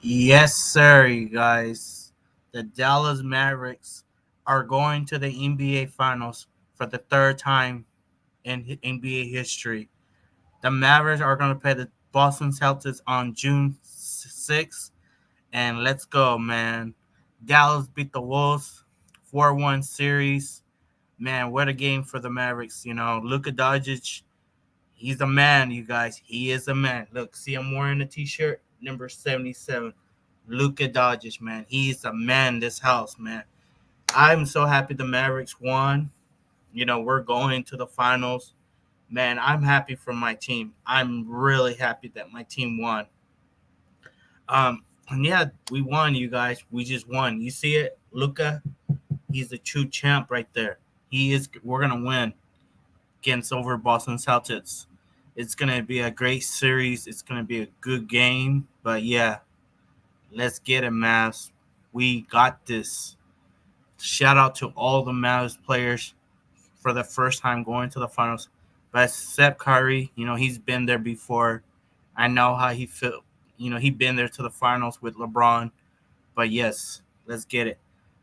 Yes, sir, you guys. The Dallas Mavericks are going to the NBA Finals for the third time in NBA history. The Mavericks are going to play the Boston Celtics on June 6th, and let's go, man. Dallas beat the Wolves 4-1 series. Man, what a game for the Mavericks. Luka Doncic, he's a man, you guys. He is a man. Look, see, I'm wearing a t-shirt, number 77. Luka Doncic, man. He's a man in this house, man. I'm so happy the Mavericks won. We're going to the finals. Man, I'm happy for my team. I'm really happy that my team won. And yeah, we won, you guys. We just won. You see it? Luka, he's the true champ right there. He is. We're gonna win against over Boston Celtics. It's gonna be a great series. It's gonna be a good game. But yeah, let's get it, Mavs. We got this. Shout out to all the Mavs players for the first time going to the finals. But except Curry, he's been there before. I know how he felt. He been there to the finals with LeBron. But yes, let's get it.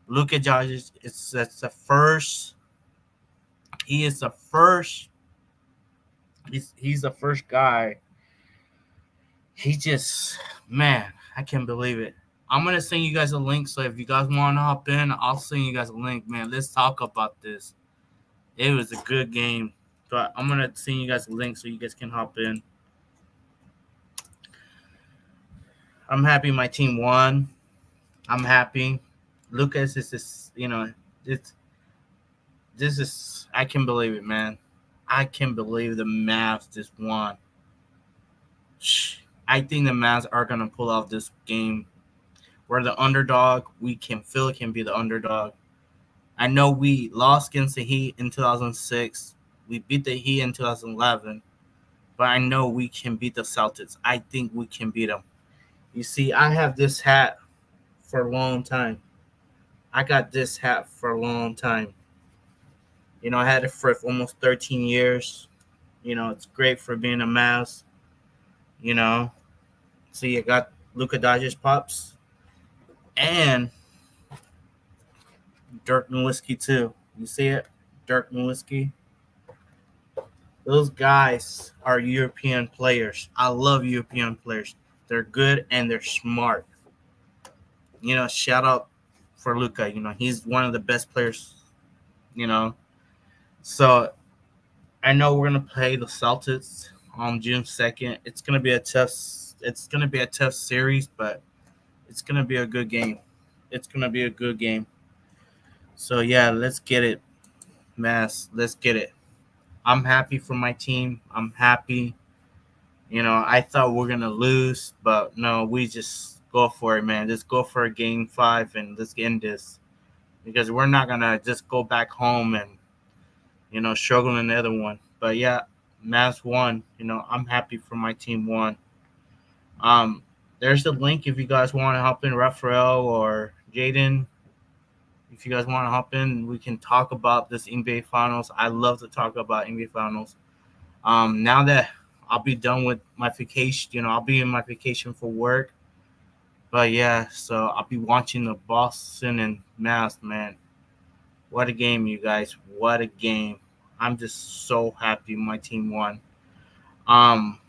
Luka Doncic, it's the first. He is the first. He's the first guy. He just, man, I can't believe it. I'm gonna send you guys a link. So if you guys want to hop in, I'll send you guys a link. Man, let's talk about this. It was a good game. So I'm gonna send you guys a link so you guys can hop in. I'm happy my team won. I'm happy. Lucas is this, it's this is I can believe it, man. I can believe the Mavs just won. I think the Mavs are gonna pull off this game. We're the underdog. We can feel it can be the underdog. I know we lost against the Heat in 2006. We beat the Heat in 2011. But I know we can beat the Celtics. I think we can beat them. You see, I have this hat for a long time. I got this hat for a long time. I had it for almost 13 years. It's great for being a Mavs. You know, see, I got Luka Doncic pops and Dirk Nowitzki too. You see it, Dirk Nowitzki. Those guys are European players. I love European players. They're good and they're smart. Shout out for Luka. He's one of the best players. You know, so I know we're gonna play the Celtics on June 2nd. It's gonna be a tough. It's gonna be a tough series, but it's gonna be a good game. It's gonna be a good game. So yeah, let's get it, Mass. Let's get it. I'm happy for my team. I'm happy. I thought we're gonna lose, but no, we just go for it, man. Just go for a game 5 and let's end this because we're not gonna just go back home and struggle in the other one. But yeah, Mavs won. I'm happy for my team won. Um, there's the link if you guys want to hop in, Raphael or Jaden. If you guys want to hop in, we can talk about this NBA Finals. I love to talk about NBA Finals. Now that I'll be done with my vacation, I'll be in my vacation for work. But yeah, so I'll be watching the Boston and Mavs, man. What a game, you guys. What a game. I'm just so happy my team won. Um,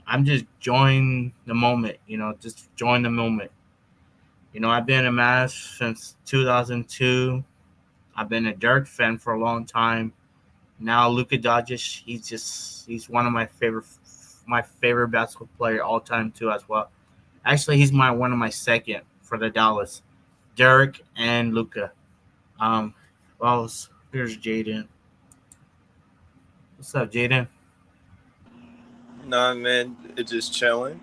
I'm just enjoying the moment, just enjoying the moment. I've been a Mavs since 2002. I've been a Dirk fan for a long time. Now Luka Doncic, he's one of my favorite basketball player all time too as well. Actually, he's my one of my second for the Dallas, Dirk and Luka. Um, well, here's Jaden. What's up, Jaden? Nah, man, it's just chilling.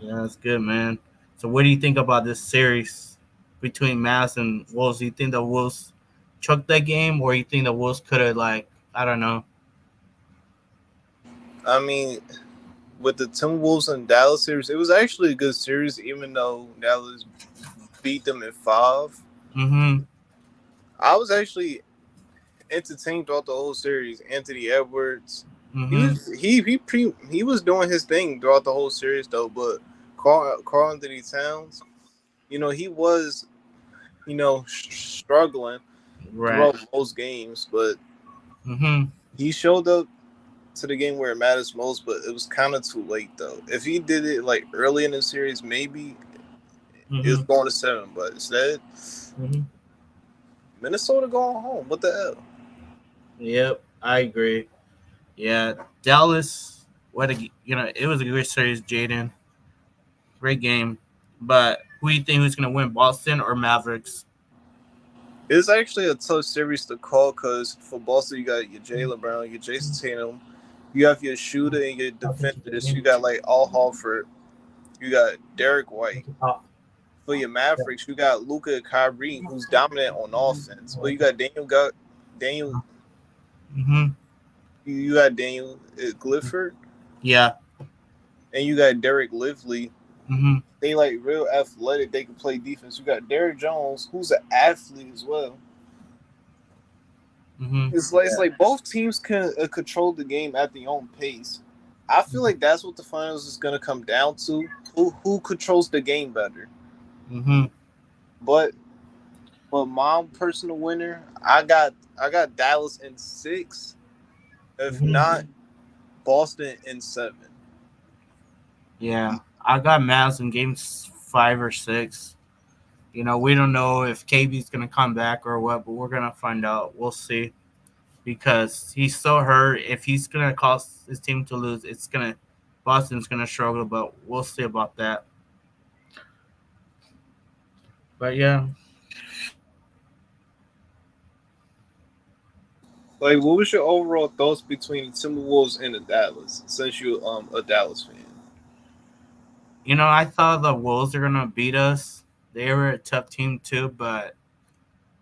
Yeah, that's good, man. So, what do you think about this series between Mavs and Wolves? Do you think the Wolves chucked that game, or you think the Wolves could have, like, I don't know? I mean, with the Timberwolves and Dallas series, it was actually a good series, even though Dallas beat them in five. Mm-hmm. I was actually entertained throughout the whole series. Anthony Edwards, Mm-hmm. he was doing his thing throughout the whole series though. But Carl Anthony Towns, he was, struggling Right. throughout most games, but Mhm. he showed up to the game where it matters most. But it was kind of too late though. If he did it like early in the series, maybe it's Mhm. going to seven. But instead, Mhm. Minnesota going home. What the hell? Yep, I agree. Yeah, Dallas. What a it was a great series, Jaden. Great game. But who do you think who's gonna win, Boston or Mavericks? It's actually a tough series to call because for Boston, you got your Jalen Brown, your Jason Tatum, you have your shooter and your defenders. You got like Al Horford, you got Derek White. For your Mavericks, you got Luka and Kyrie, who's dominant on offense, but you got Daniel, Mhm. you got Daniel Clifford, Yeah. and you got Derek Lively. Mhm. They like real athletic. They can play defense. You got Derek Jones, who's an athlete as well. Mhm. It's like both teams can control the game at their own pace. I feel like that's what the finals is gonna come down to. Who controls the game better? Mhm. But my personal winner, I got Dallas in six. If Mhm. not, Boston in seven. Yeah, I got Mavs in games 5 or 6. We don't know if KB's gonna come back or what, but we're gonna find out. We'll see because he's so hurt. If he's gonna cause his team to lose, it's gonna Boston's gonna struggle. But we'll see about that. But yeah, Like, what was your overall thoughts between the Timberwolves and the Dallas? Since you a Dallas fan. I thought the Wolves are gonna beat us. They were a tough team too, but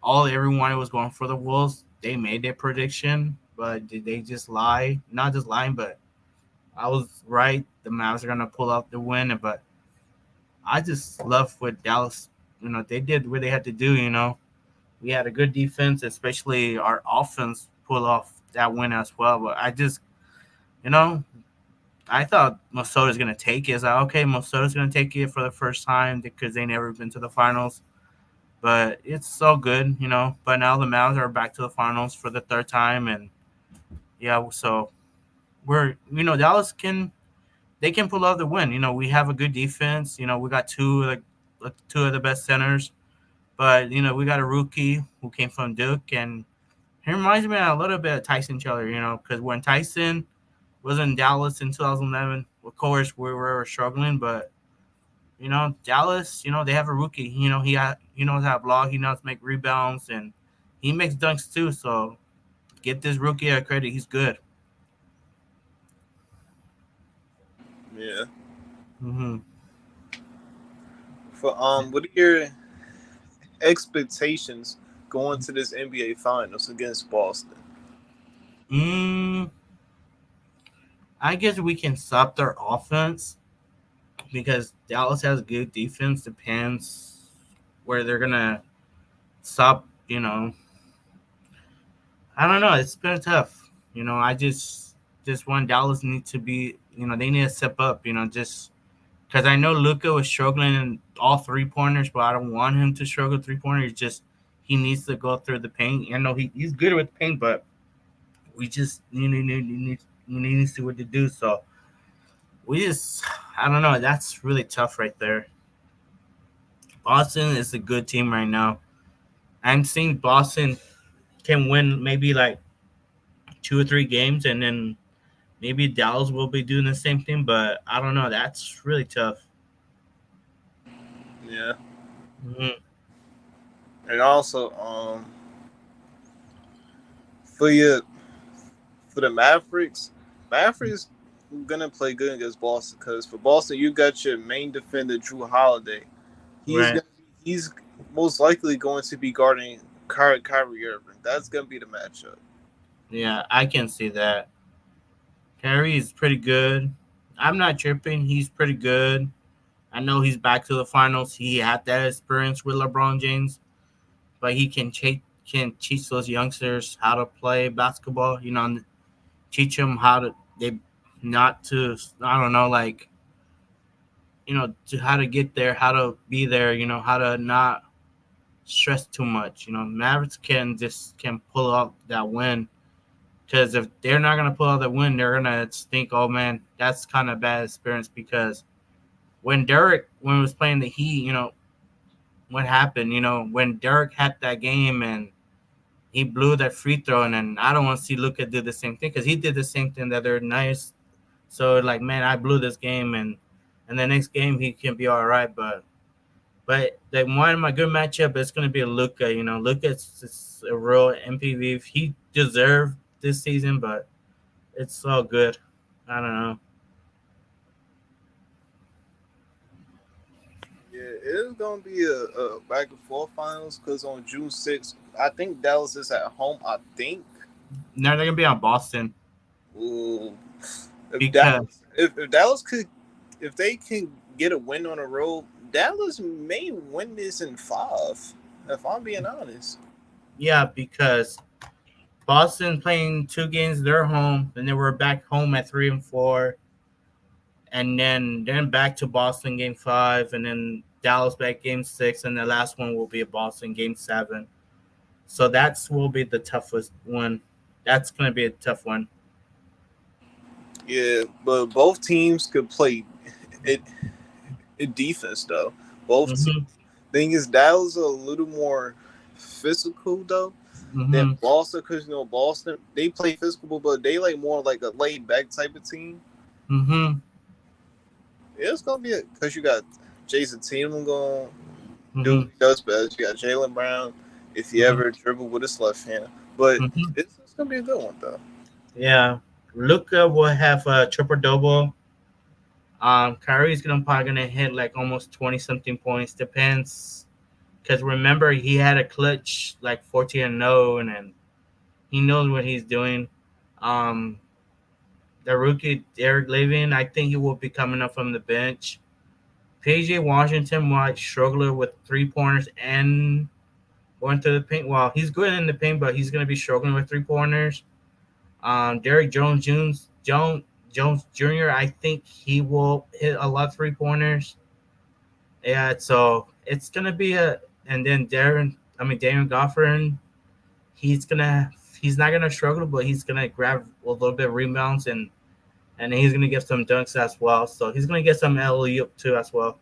everyone was going for the Wolves. They made their prediction, but did they just lie? Not just lying, but I was right. The Mavs are gonna pull out the win, but I just love what Dallas. They did what they had to do. We had a good defense, especially our offense pulled off that win as well. But you know, I thought Minnesota's gonna take it. It's like, okay, Minnesota's gonna take it for the first time because they never been to the finals. But it's so good. But now the Mavs are back to the finals for the third time, and yeah, so Dallas can pull out the win. We have a good defense. We got two of the best centers, but we got a rookie who came from Duke, and he reminds me a little bit of Tyson Chandler. Because when Tyson was in Dallas in 2011, of course we were struggling, but Dallas, they have a rookie. He knows how to block, he knows how to make rebounds, and he makes dunks too. So get this rookie a credit. He's good. Yeah. Mm-hmm. For what are your expectations going to this NBA Finals against Boston? Mm, I guess we can stop their offense because Dallas has good defense. Depends where they're gonna stop. I don't know. It's been tough. I just want Dallas need to be. They need to step up. Just because I know Luca was struggling in all 3 pointers, but I don't want him to struggle 3 pointers. Just he needs to go through the paint. I know he's good with the paint, but we just need to see what to do. So we just I don't know. That's really tough right there. Boston is a good team right now. I'm seeing Boston can win maybe like 2 or 3 games, and then maybe Dallas will be doing the same thing. But I don't know. That's really tough. Yeah. Mm-hmm. And also, for your for the Mavericks gonna play good against Boston because for Boston you got your main defender Drew Holiday. Right. He's most likely going to be guarding Kyrie Irving. That's gonna be the matchup. Yeah, I can see that. Harry is pretty good. I'm not tripping. He's pretty good. I know he's back to the finals. He had that experience with LeBron James, but he can teach those youngsters how to play basketball. And teach them how to they not to I don't know, like to how to get there, how to be there, how to not stress too much. Mavericks can pull out that win. Because if they're not gonna pull out the win, they're gonna think, "Oh man, that's kind of bad experience." Because when he was playing the Heat, what happened? When Derek had that game and he blew that free throw, and then I don't want to see Luka do the same thing because he did the same thing the other night. So like, man, I blew this game, and the next game he can be all right, but the one of my good matchup is going to be Luka. Luka's a real MPV. He deserved this season, but it's all good. I don't know. Yeah, it is gonna be a back and forth finals because on June 6th, I think Dallas is at home. I think. Now they're going to be on Boston Ooh. If because Dallas, if Dallas could, if they can get a win on the road, Dallas may win this in 5. If I'm being honest. because Boston playing 2 games, they're home, and then we're back home at 3-4, and then back to Boston game 5, and then Dallas back game 6, and the last one will be a Boston game 7. So that's will be the toughest one. That's gonna be a tough one. Yeah, but both teams could play it. Defense though. Both teams. Mhm. Thing is, Dallas is a little more physical though than Mhm. Boston because Boston they play physical, but they like more like a laid back type of team. Mhm. It's gonna be because you got Jason Tatum going to do what Mhm. he does best. You got Jaylen Brown if he Mhm. ever dribble with his left hand, but Mhm. it's gonna be a good one though. Yeah. Luca will have a triple double. Kyrie's probably gonna hit like almost 20 something points. Depends, because remember he had a clutch like 14-0, and then he knows what he's doing. Um, the rookie Derek Living, I think he will be coming up from the bench. PJ Washington might struggle with 3 pointers and going to the paint. Well, he's good in the paint, but he's gonna be struggling with 3 pointers. Derek Jones Jr. I think he will hit a lot of 3 pointers. Yeah, so it's gonna be a and then Darren Goffin, he's gonna he's not gonna struggle, but he's gonna grab a little bit of rebounds and he's gonna get some dunks as well. So he's gonna get some alley up too as well.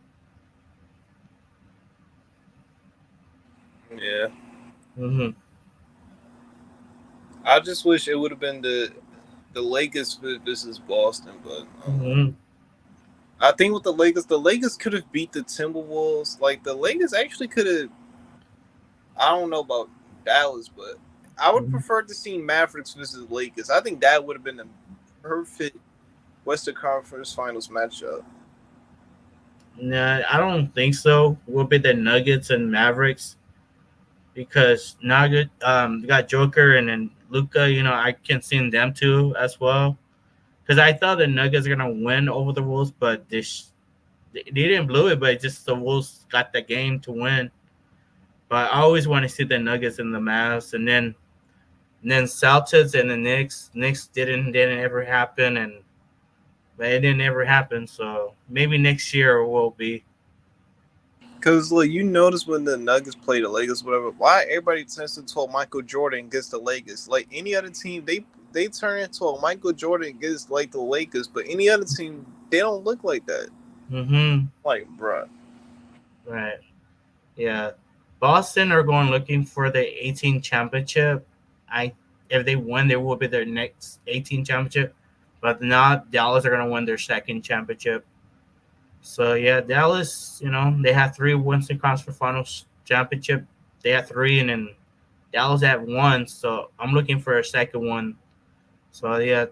Yeah, Mm-hmm. I just wish it would have been the Lakers versus Boston, but Mm-hmm. I think with the Lakers could have beat the Timberwolves. Like the Lakers actually could have. I don't know about Dallas, but I would Mm-hmm. prefer to see Mavericks versus Lakers. I think that would have been the perfect Western Conference Finals matchup. Nah, I don't think so. Will be the Nuggets and Mavericks because Nugget we got Joker and then Luca. I can see them too as well. Because I thought the Nuggets are gonna win over the Wolves, but they didn't blow it. But just the Wolves got the game to win. But I always want to see the Nuggets and the Mavs, and then Celtics and the Knicks. Knicks didn't ever happen, and but it didn't ever happen. So maybe next year will be. Because like you notice when the Nuggets play the Lakers, whatever, why everybody tends to talk Michael Jordan against the Lakers. Like any other team, they turn into a Michael Jordan against like the Lakers, but any other team, they don't look like that. Mm-hmm. Like, bruh. Right. Yeah. Boston are going looking for the 18 championship. I If they win, they will be their next 18 championship. But not Dallas are going to win their second championship. So yeah, Dallas, they have 3 Western Conference Finals championship. They have 3, and then Dallas had 1. So I'm looking for a second one. So yeah,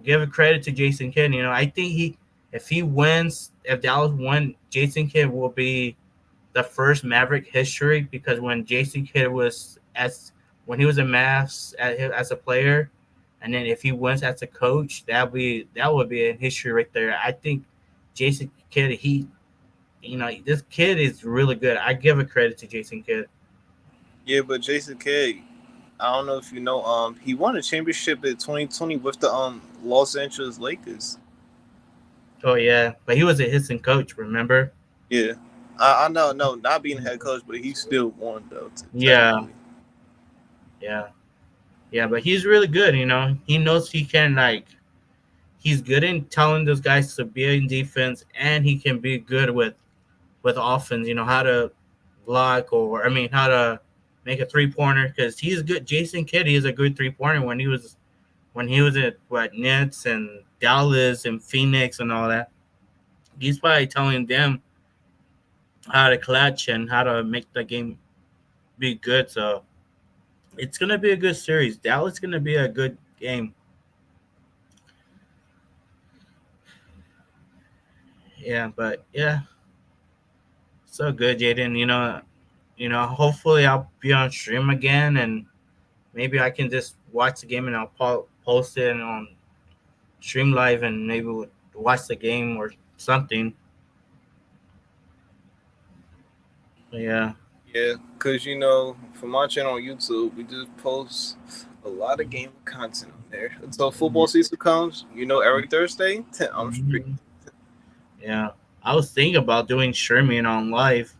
give a credit to Jason Kidd. I think if he wins, if Dallas won, Jason Kidd will be the first Maverick history because when Jason Kidd was when he was a Mavs as a player, and then if he wins as a coach, that would be a history right there. I think Jason Kidd, this kid is really good. I give a credit to Jason Kidd. Yeah, but Jason Kidd, I don't know if you know, he won a championship in 2020 with the Los Angeles Lakers. Oh yeah, but he was a assistant coach. Remember? Yeah, I know, no, not being head coach, but he still won though, Yeah, technically. yeah, yeah. But he's really good. He knows he can he's good in telling those guys to be in defense, and he can be good with offense. How to block, or I mean how to make a 3-pointer, because he's good. Jason Kidd, is a good 3-pointer when he was at what Nets and Dallas and Phoenix and all that. He's probably telling them how to clutch and how to make the game be good. So it's gonna be a good series. Dallas gonna be a good game. Yeah, but yeah, so good, Jaden. Hopefully I'll be on stream again, and maybe I can just watch the game and I'll post it on stream live, and maybe we'll watch the game or something. But yeah. Yeah, because for my channel on YouTube, we just post a lot of game content on there. Until football season comes, every Thursday, I'm streaming. Mhm. Yeah. I was thinking about doing streaming on live,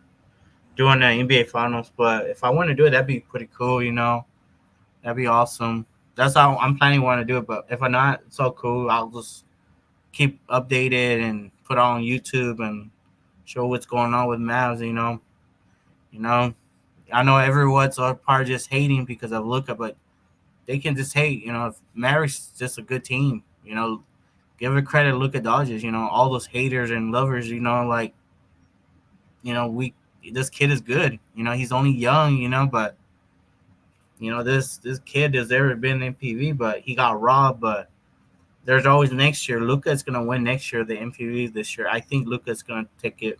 doing the NBA finals, but if I want to do it, that'd be pretty cool. That'd be awesome. That's how I'm planning want to do it. But if I'm not, it's so cool. I'll just keep updated and put on YouTube and show what's going on with Mavs. You know. I know everyone's part just hating because of Luka, but they can just hate. If Mavericks is just a good team. Give it credit. Luka Dodgers. All those haters and lovers. We this kid is good. He's only young. But this kid has ever been in PV, but he got robbed. But there's always next year. Luka's gonna win next year the MPV this year. I think Luka's gonna take it.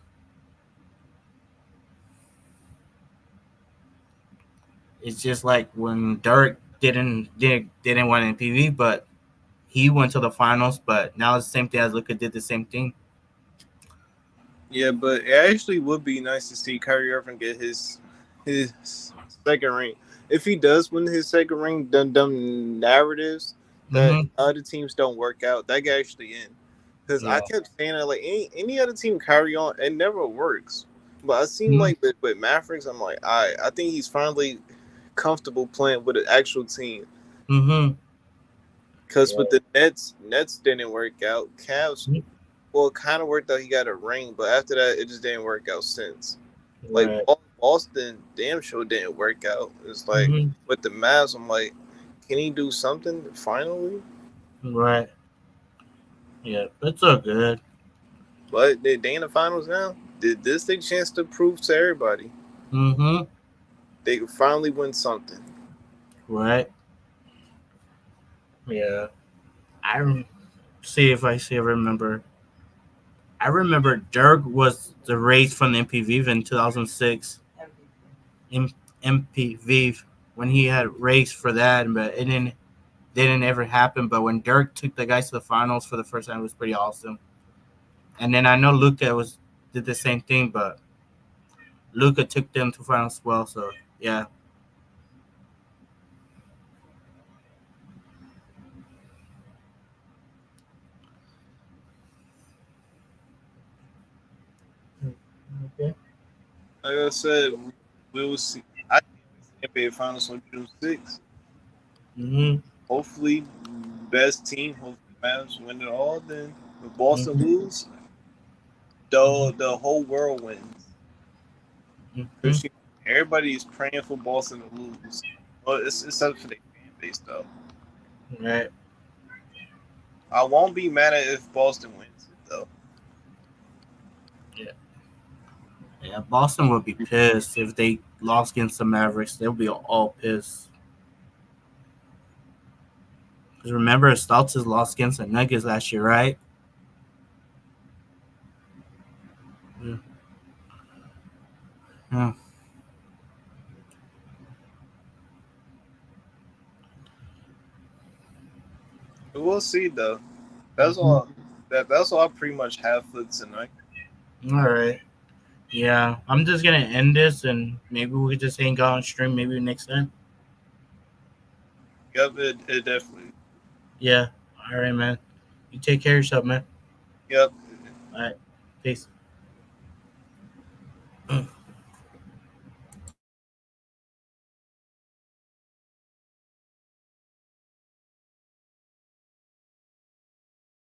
It's just like when Dirk didn't win MPV, but he went to the finals. But now it's the same thing as Luka did the same thing. Yeah, but it actually would be nice to see Kyrie Irving get his second ring. If he does win his second ring, them narratives that Mm-hmm. other teams don't work out, that get actually in. Because I Yeah. kept saying that, like, any other team carry on, it never works. But I seem Mm-hmm. like with Mavericks, I'm like, I think he's finally comfortable playing with an actual team. Mm-hmm. Because with Yeah. the Nets didn't work out. Cavs, well, it kind of worked out. He got a ring, but after that, it just didn't work out since. Like Right. Boston, damn sure didn't work out. It's like Mm-hmm. with the Mavs, I'm like, can he do something finally? Right. Yeah. That's all good. But they in the finals now. Did this their chance to prove to everybody Mm-hmm. they could finally win something? Right. Yeah. I see if I see. I remember. I remember Dirk was the race from the MPV in 2006. M- MPV when he had raced for that, but it didn't ever happen. But when Dirk took the guys to the finals for the first time, it was pretty awesome. And then I know Luca was did the same thing, but Luca took them to finals as well. So yeah. Okay. Like I said, we will see. I can't wait for the NBA Finals on June 6th. Mhm. Hopefully, best team. Hopefully, Mavs win it all. Then, if Boston Mhm. lose, the whole world wins. Mhm. Because everybody is praying for Boston to lose. Well, it's up for their fan base though. Right. I won't be mad at if Boston wins it though. Yeah. Yeah. Boston would be pissed if they lost against the Mavericks. They'll be all pissed. Because remember, Celtics lost against the Nuggets last year, right? Yeah. Yeah. But we'll see though. That's Mhm. all. That's all I pretty much have for tonight. All right. Yeah, I'm just gonna end this, and maybe we just hang out on stream. Maybe next time. Yep, it definitely. Yeah. All right, man. You take care of yourself, man. Yep. All right. Peace.